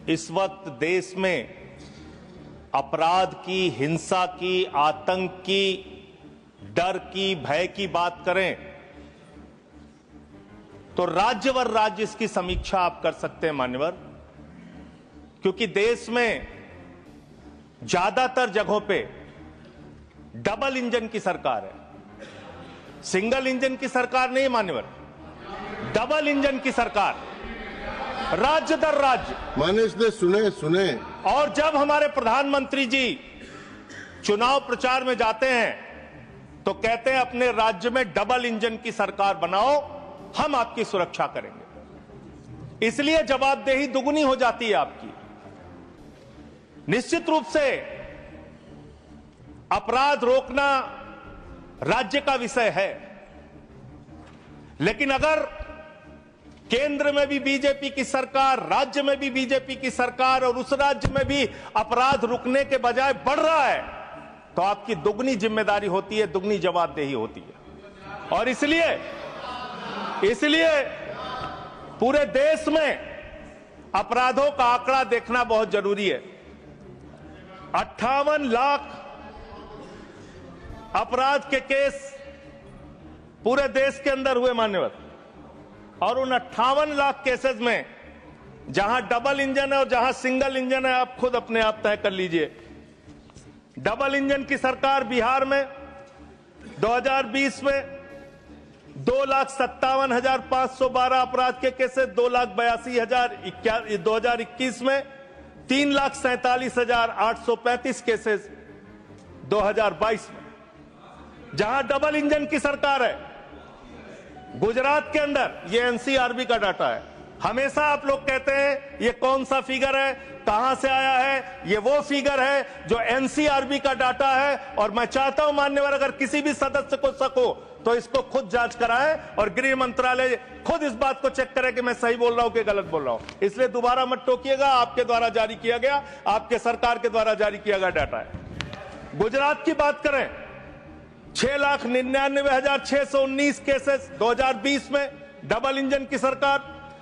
इस वक्त देश में अपराध की, हिंसा की, आतंक की, डर की, भय की बात करें तो राज्यवर राज्य इसकी समीक्षा आप कर सकते हैं मान्यवर, क्योंकि देश में ज्यादातर जगहों पे डबल इंजन की सरकार है। सिंगल इंजन की सरकार नहीं मान्यवर, डबल इंजन की सरकार, राज्य दर राज्य। मानिश ने सुने। और जब हमारे प्रधानमंत्री जी चुनाव प्रचार में जाते हैं तो कहते हैं अपने राज्य में डबल इंजन की सरकार बनाओ, हम आपकी सुरक्षा करेंगे। इसलिए जवाबदेही दुगनी हो जाती है आपकी। निश्चित रूप से अपराध रोकना राज्य का विषय है, लेकिन अगर केंद्र में भी बीजेपी की सरकार, राज्य में भी बीजेपी की सरकार और उस राज्य में भी अपराध रुकने के बजाय बढ़ रहा है तो आपकी दुगनी जिम्मेदारी होती है, दुगनी जवाबदेही होती है। और इसलिए पूरे देश में अपराधों का आंकड़ा देखना बहुत जरूरी है। 58 लाख अपराध के केस पूरे देश के अंदर हुए मान्यवर, और उन 58 लाख केसेस में जहां डबल इंजन है और जहां सिंगल इंजन है, आप खुद अपने आप तय कर लीजिए। डबल इंजन की सरकार बिहार में 2020 में 2,57,512 अपराध के केसेस, 2,82,000। 2021 में 3,47,835 केसेस 2022 में। जहां डबल इंजन की सरकार है गुजरात के अंदर, ये एनसीआरबी का डाटा है। हमेशा आप लोग कहते हैं ये कौन सा फिगर है, कहां से आया है, ये वो फिगर है जो एनसीआरबी का डाटा है। और मैं चाहता हूं मान्यवर, अगर किसी भी सदस्य को शक हो तो इसको खुद जांच कराएं और गृह मंत्रालय खुद इस बात को चेक करे कि मैं सही बोल रहा हूं कि गलत बोल रहा हूं। इसलिए दोबारा मत टोकिएगा, आपके द्वारा जारी किया गया, आपके सरकार के द्वारा जारी किया गया डाटा है। गुजरात की बात करें, 6,99,619 केसेस 2020 में डबल इंजन की सरकार।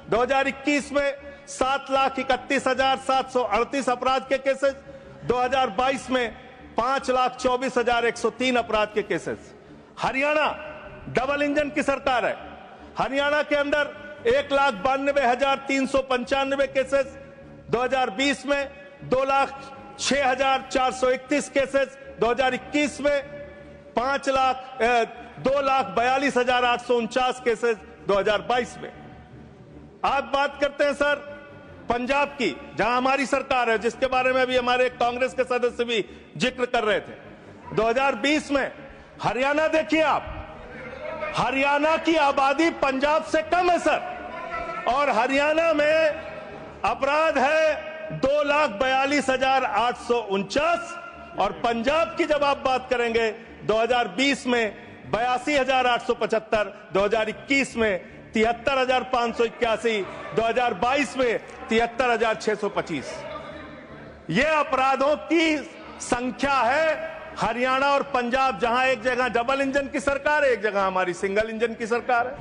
2021 में 7,31,738 अपराध के केसेस। 2022 में 5,24,103 अपराध के केसेस। हरियाणा डबल इंजन की सरकार है। हरियाणा के अंदर 1,92,395 केसेस। 2020 में 2,06,431 केसेस। 2021 में 2,42,849 केसेस 2022 में। आप बात करते हैं सर पंजाब की, जहां हमारी सरकार है, जिसके बारे में अभी हमारे कांग्रेस के सदस्य भी जिक्र कर रहे थे। 2020 में हरियाणा देखिए आप, हरियाणा की आबादी पंजाब से कम है सर, और हरियाणा में अपराध है 2,42,849। और पंजाब की जब आप बात करेंगे 2020 में 82,875, 2021 में 73,581, 2022 में 73,625। ये अपराधों की संख्या है। हरियाणा और पंजाब, जहां एक जगह डबल इंजन की सरकार है, एक जगह हमारी सिंगल इंजन की सरकार है।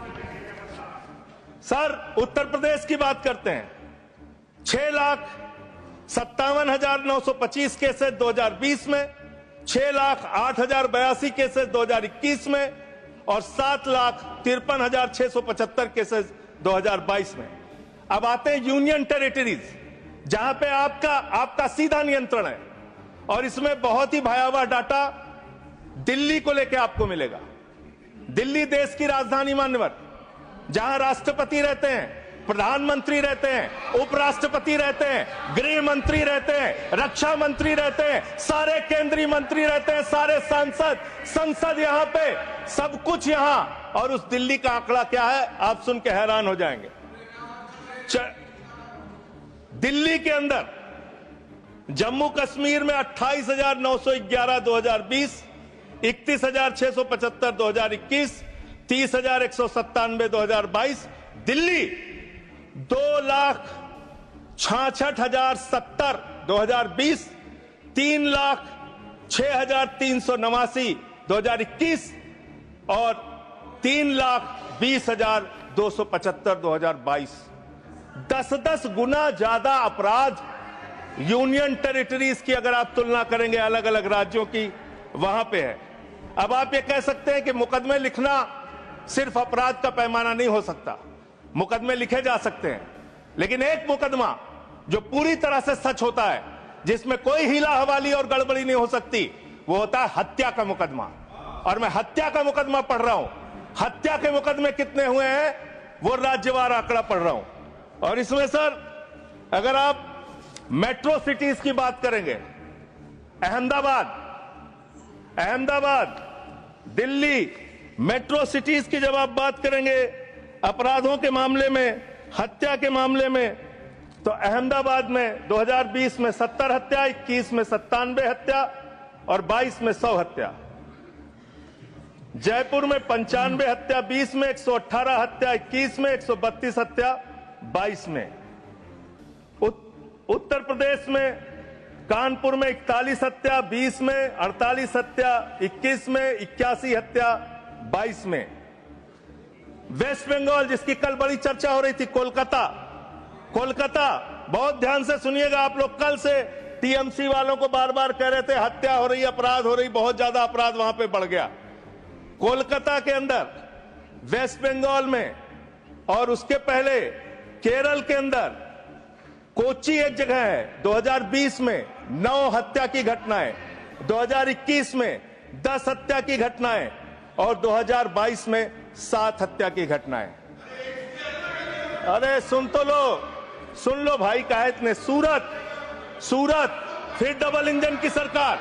सर उत्तर प्रदेश की बात करते हैं, 6,57,925 केसेस 2020 में, 6,08,082 केसेस 2021 में, और 7,53,675 केसेस 2022 में। अब आते हैं यूनियन टेरिटरीज, जहां पे आपका सीधा नियंत्रण है, और इसमें बहुत ही भयावह डाटा दिल्ली को लेकर आपको मिलेगा। दिल्ली देश की राजधानी मान्यवर, जहां राष्ट्रपति रहते हैं, प्रधानमंत्री रहते हैं, उपराष्ट्रपति रहते हैं, गृह मंत्री रहते हैं, रक्षा मंत्री रहते हैं, सारे केंद्रीय मंत्री रहते हैं, सारे संसद यहां पे, सब कुछ यहां। और उस दिल्ली का आंकड़ा क्या है आप सुन के हैरान हो जाएंगे। दिल्ली के अंदर जम्मू कश्मीर में 28,911 2020, 31,675 2021, 30,197 2022। दिल्ली 2,66,070 2020, 3,06,389 2021 और 3,20,275 2022। 10-10 गुना ज्यादा अपराध यूनियन टेरिटरीज की अगर आप तुलना करेंगे अलग अलग राज्यों की, वहां पे है। अब आप ये कह सकते हैं कि मुकदमे लिखना सिर्फ अपराध का पैमाना नहीं हो सकता। मुकदमे लिखे जा सकते हैं, लेकिन एक मुकदमा जो पूरी तरह से सच होता है, जिसमें कोई हीला हवाली और गड़बड़ी नहीं हो सकती, वो होता है हत्या का मुकदमा। और मैं हत्या का मुकदमा पढ़ रहा हूं। हत्या के मुकदमे कितने हुए हैं वो राज्यवार आंकड़ा पढ़ रहा हूं। और इसमें सर अगर आप मेट्रो सिटीज की बात करेंगे, अहमदाबाद, दिल्ली, मेट्रो सिटीज की जब आप बात करेंगे अपराधों के मामले में, हत्या के मामले में, तो अहमदाबाद में 2020 में 70 हत्या, 21 में 97 हत्या और 22 में 100 हत्या। जयपुर में 95 हत्या, 20 में 118 हत्या, 21 में 132 हत्या, 22 में। उत्तर प्रदेश में कानपुर में 41 हत्या, 20 में 48 हत्या, 21 में 81 हत्या, 22 में। वेस्ट बंगाल, जिसकी कल बड़ी चर्चा हो रही थी, कोलकाता, बहुत ध्यान से सुनिएगा आप लोग। कल से टीएमसी वालों को बार बार कह रहे थे हत्या हो रही, अपराध हो रही, बहुत ज्यादा अपराध वहां पे बढ़ गया। कोलकाता के अंदर, वेस्ट बंगाल में, और उसके पहले केरल के अंदर, कोच्चि एक जगह है, 2020 में 9 हत्या की घटनाएं, 2021 में 10 हत्या की घटनाएं और 2022 में 7 हत्या की घटनाएं। अरे सुन लो भाई, कहा इतने। सूरत फिर डबल इंजन की सरकार,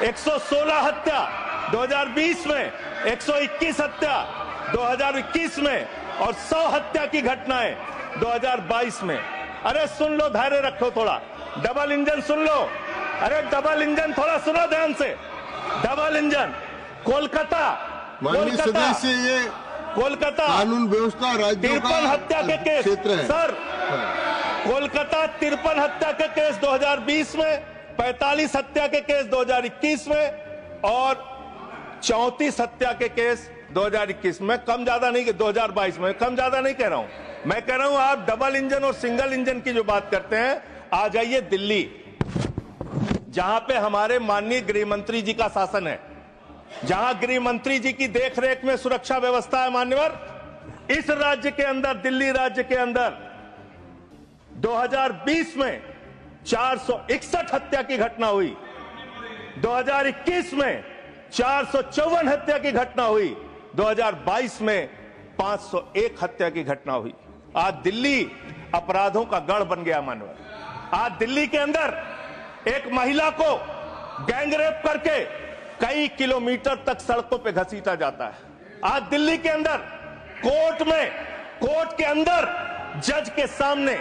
116 हत्या 2020 में, 121 हत्या 2021 में और 100 हत्या की घटनाएं 2022 में। अरे सुन लो, धैर्य रखो थोड़ा। डबल इंजन सुन लो। अरे डबल इंजन थोड़ा सुनो ध्यान से। डबल इंजन कोलकाता, माननीय सदस्य, ये कोलकाता कानून व्यवस्था राज्यों का 53 हत्या के केस क्षेत्र है सर। कोलकाता 53 हत्या के केस 2020 में, 45 हत्या के केस 2021 में और 34 हत्या के केस 2021 में। कम ज्यादा नहीं, 2022 में कम ज्यादा नहीं कह रहा हूं। मैं कह रहा हूं आप डबल इंजन और सिंगल इंजन की जो बात करते हैं, आ जाइए दिल्ली, जहां पे हमारे माननीय गृह मंत्री जी का शासन है, जहां गृह मंत्री जी की देखरेख में सुरक्षा व्यवस्था है। मान्यवर, इस राज्य के अंदर, दिल्ली राज्य के अंदर 2020 में 461 हत्या की घटना हुई, 2021 में 454 हत्या की घटना हुई, 2022 में 501 हत्या की घटना हुई। आज दिल्ली अपराधों का गढ़ बन गया। मानव, आज दिल्ली के अंदर एक महिला को गैंगरेप करके कई किलोमीटर तक सड़कों पे घसीटा जाता है। आज दिल्ली के अंदर कोर्ट के अंदर जज के सामने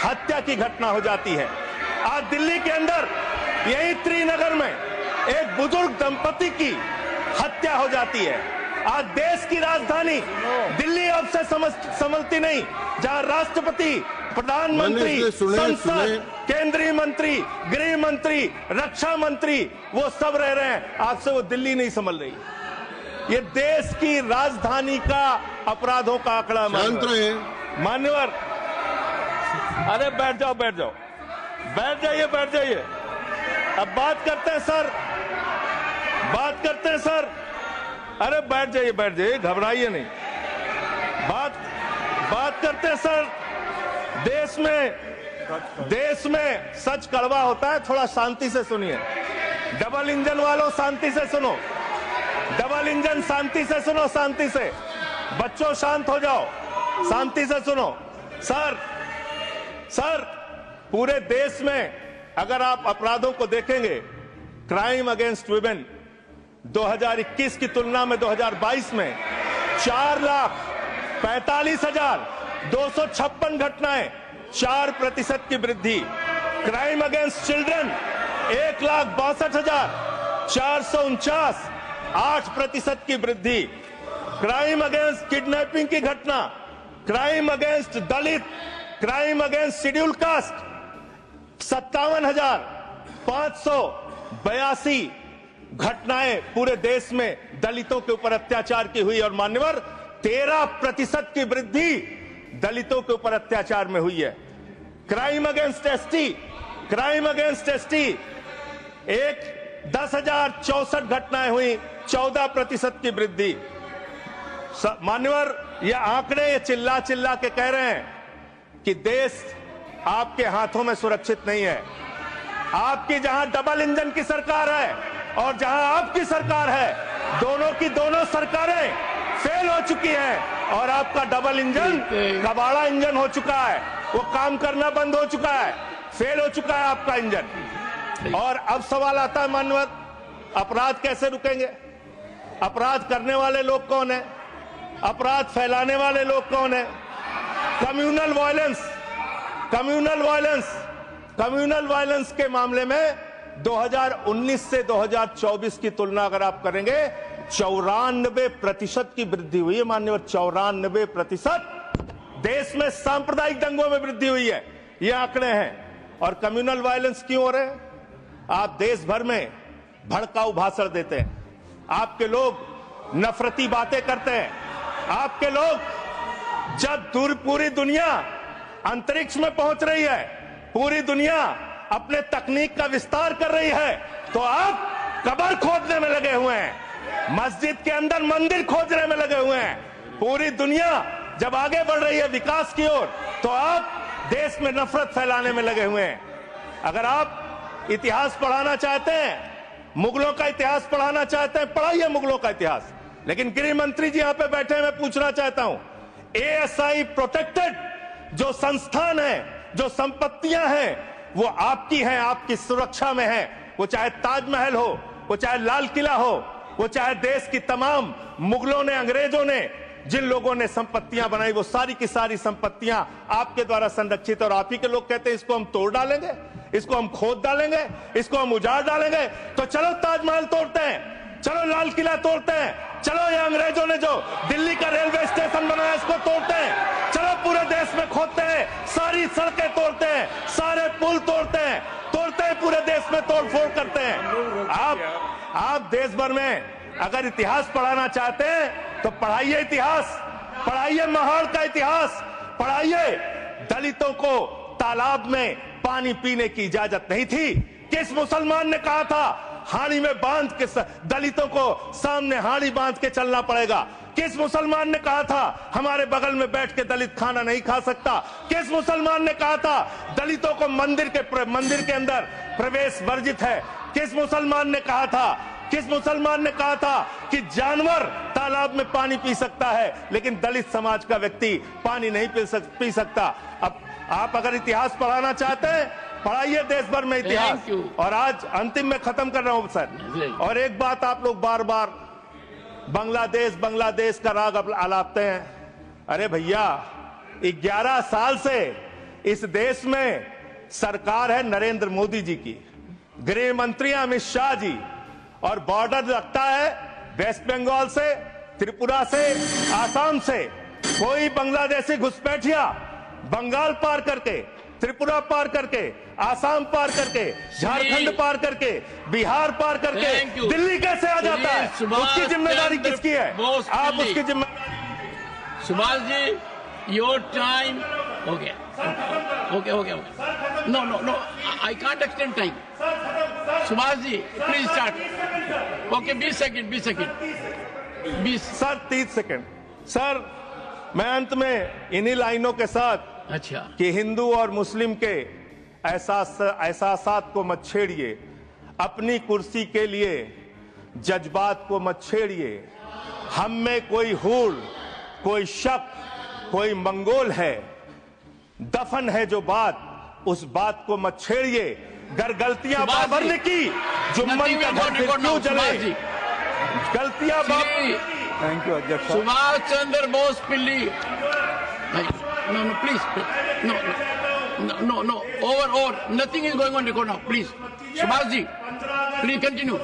हत्या की घटना हो जाती है। आज दिल्ली के अंदर यही त्रिनगर में एक बुजुर्ग दंपति की हत्या हो जाती है। आज देश की राजधानी दिल्ली अब से समझती नहीं, जहां राष्ट्रपति, प्रधानमंत्री, संसद, केंद्रीय मंत्री, गृह मंत्री, रक्षा मंत्री, वो सब रह रहे हैं, आपसे वो दिल्ली नहीं संभल रही। ये देश की राजधानी का अपराधों का आंकड़ा। मान्यवर, अरे बैठ जाइए। अब बात करते हैं सर, अरे बैठ जाइए, घबराइए नहीं। बात करते हैं सर, देश में सच कड़वा होता है, थोड़ा शांति से सुनिए। डबल इंजन वालों शांति से सुनो, डबल इंजन शांति से सुनो, शांति से। बच्चों शांत हो जाओ, शांति से सुनो। सर पूरे देश में अगर आप अपराधों को देखेंगे, क्राइम अगेंस्ट वुमेन 2021 की तुलना में 2022 में 4,45,256 घटनाएं, 4% की वृद्धि। क्राइम अगेंस्ट चिल्ड्रन 1,62,449, 8% की वृद्धि। क्राइम अगेंस्ट किडनैपिंग की घटना, क्राइम अगेंस्ट दलित, क्राइम अगेंस्ट शेड्यूल कास्ट 57,582 घटनाएं पूरे देश में दलितों के ऊपर अत्याचार की हुई। और मान्यवर, 13% की वृद्धि दलितों के ऊपर अत्याचार में हुई है। Crime against ST, crime against ST, 10,064 घटनाएं हुई, 14% की वृद्धि। मान्यवर, ये आंकड़े ये चिल्ला चिल्ला के कह रहे हैं कि देश आपके हाथों में सुरक्षित नहीं है। आपकी जहां डबल इंजन की सरकार है और जहां आपकी सरकार है, दोनों की दोनों सरकारें फेल हो चुकी हैं और आपका डबल इंजन कबाड़ा इंजन हो चुका है, वो काम करना बंद हो चुका है, फेल हो चुका है आपका इंजन। और अब सवाल आता है मानवत, अपराध कैसे रुकेंगे? अपराध करने वाले लोग कौन है? अपराध फैलाने वाले लोग कौन है? Communal violence, communal violence, communal violence के मामले में 2019 से 2024 की तुलना अगर आप करेंगे, 94% की वृद्धि हुई है मान्यवर, 94%। देश में सांप्रदायिक दंगों में वृद्धि हुई है, ये आंकड़े हैं। और कम्युनल वायलेंस क्यों हो रहे हैं? आप देश भर में भड़काऊ भाषण देते हैं, आपके लोग नफरती बातें करते हैं, आपके लोग जब पूरी दुनिया अंतरिक्ष में पहुंच रही है, पूरी दुनिया अपने तकनीक का विस्तार कर रही है, तो आप कब्र खोदने में लगे हुए हैं, मस्जिद के अंदर मंदिर खोदने में लगे हुए हैं। पूरी दुनिया जब आगे बढ़ रही है विकास की ओर, तो आप देश में नफरत फैलाने में लगे हुए हैं। अगर आप इतिहास पढ़ाना चाहते हैं, मुगलों का इतिहास पढ़ाना चाहते हैं, पढ़ाइए मुगलों का इतिहास। लेकिन गृह मंत्री जी यहां पे बैठे हैं, मैं पूछना चाहता हूं, ASI प्रोटेक्टेड जो संस्थान है, जो संपत्तियां हैं, वो आपकी हैं, आपकी सुरक्षा में है। वो चाहे ताजमहल हो, वो चाहे लाल किला हो, वो चाहे देश की तमाम मुगलों ने, अंग्रेजों ने जिन लोगों ने संपत्तियां बनाई, वो सारी की सारी संपत्तियां आपके द्वारा संरक्षित। और आप ही के लोग कहते हैं इसको हम तोड़ डालेंगे, इसको हम खोद डालेंगे, इसको हम उजाड़ डालेंगे। तो चलो ताजमहल तोड़ते हैं, चलो लाल किला तोड़ते हैं, चलो ये अंग्रेजों ने जो दिल्ली का रेलवे स्टेशन बनाया इसको तोड़ते हैं, चलो पूरे देश में खोदते हैं, सारी सड़कें तोड़ते हैं, सारे पुल तोड़ते हैं, पूरे देश में तोड़फोड़ करते हैं। आप देश भर में अगर इतिहास पढ़ाना चाहते हैं तो पढ़ाइए इतिहास, पढ़ाइए महाड़ का इतिहास, पढ़ाइए दलितों को तालाब में पानी पीने की इजाजत नहीं थी। किस मुसलमान ने कहा था हाड़ी में बांध के दलितों को सामने हाड़ी बांध के चलना पड़ेगा? किस मुसलमान ने कहा था हमारे बगल में बैठ के दलित खाना नहीं खा सकता? किस मुसलमान ने कहा था दलितों को मंदिर के अंदर प्रवेश वर्जित है? किस मुसलमान ने कहा था, किस मुसलमान ने कहा था कि जानवर तालाब में पानी पी सकता है लेकिन दलित समाज का व्यक्ति पानी नहीं पी सकता? अब आप अगर इतिहास पढ़ाना चाहते हैं, पढ़ाइए देश भर में इतिहास। और आज अंतिम में खत्म कर रहा हूं सर, और एक बात आप लोग बार बार बांग्लादेश का राग आलापते हैं। अरे भैया, 11 साल से इस देश में सरकार है नरेंद्र मोदी जी की, गृह मंत्री अमित शाह जी, और बॉर्डर लगता है वेस्ट बंगाल से, त्रिपुरा से, आसाम से। कोई बांग्लादेशी घुसपैठिया बंगाल पार करके, त्रिपुरा पार करके, आसाम पार करके, झारखंड पार करके, बिहार पार करके दिल्ली कैसे आ जाता है? उसकी जिम्मेदारी किसकी है? आप उसकी जिम्मेदारी। सुभाष जी, योर टाइम हो गया। Okay. No, I can't extend time. Subhash ji, please start. Okay, 20 second. 20 sir, 30 second. Sir, मैं अंत में इन्हीं लाइनों के साथ, अच्छा, कि हिंदू और मुस्लिम के एहसासात को मत छेड़िए, अपनी कुर्सी के लिए जज्बात को मत छेड़िए। हम में कोई हूल, कोई शक, कोई मंगोल है, दफन है जो बात, उस बात को मत छेड़िए। गर गलतियां बाबर ने की, जुम्मन का घर फिर क्यों जले? गलतियां थैंक यू अध्यक्ष। सुभाष चंद्र बोस पिल्ली। No, please. No. Over. Nothing is going on record now. Please. Subhash ji, please continue.